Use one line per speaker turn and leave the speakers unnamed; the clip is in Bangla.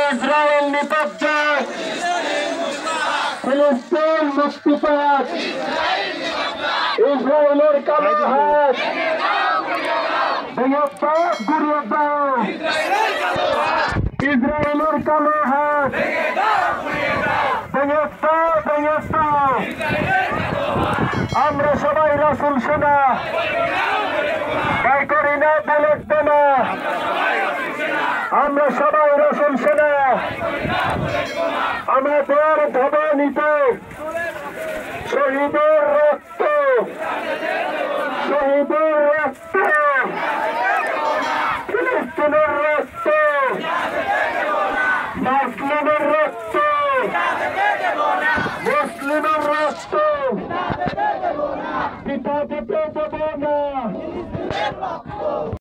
ইসরায়েল নিপাত ফিলিস্তিন মুক্তিপাত ইসরায়েলের কালো হাত ভেঙে দাও গুড়িয়ে দাও ইসরায়েলের কালো হাত ভেঙে দাও আমরা সবাই রাসূল সেনা গাই করি না বলতে না আমরা সবাই রাসূল সেনা আমাদের ধবনিতে শহীদের রক্ত ফিলিস্তিনের রক্ত মুসলিমের রক্ত পিতা দিতে দেব না।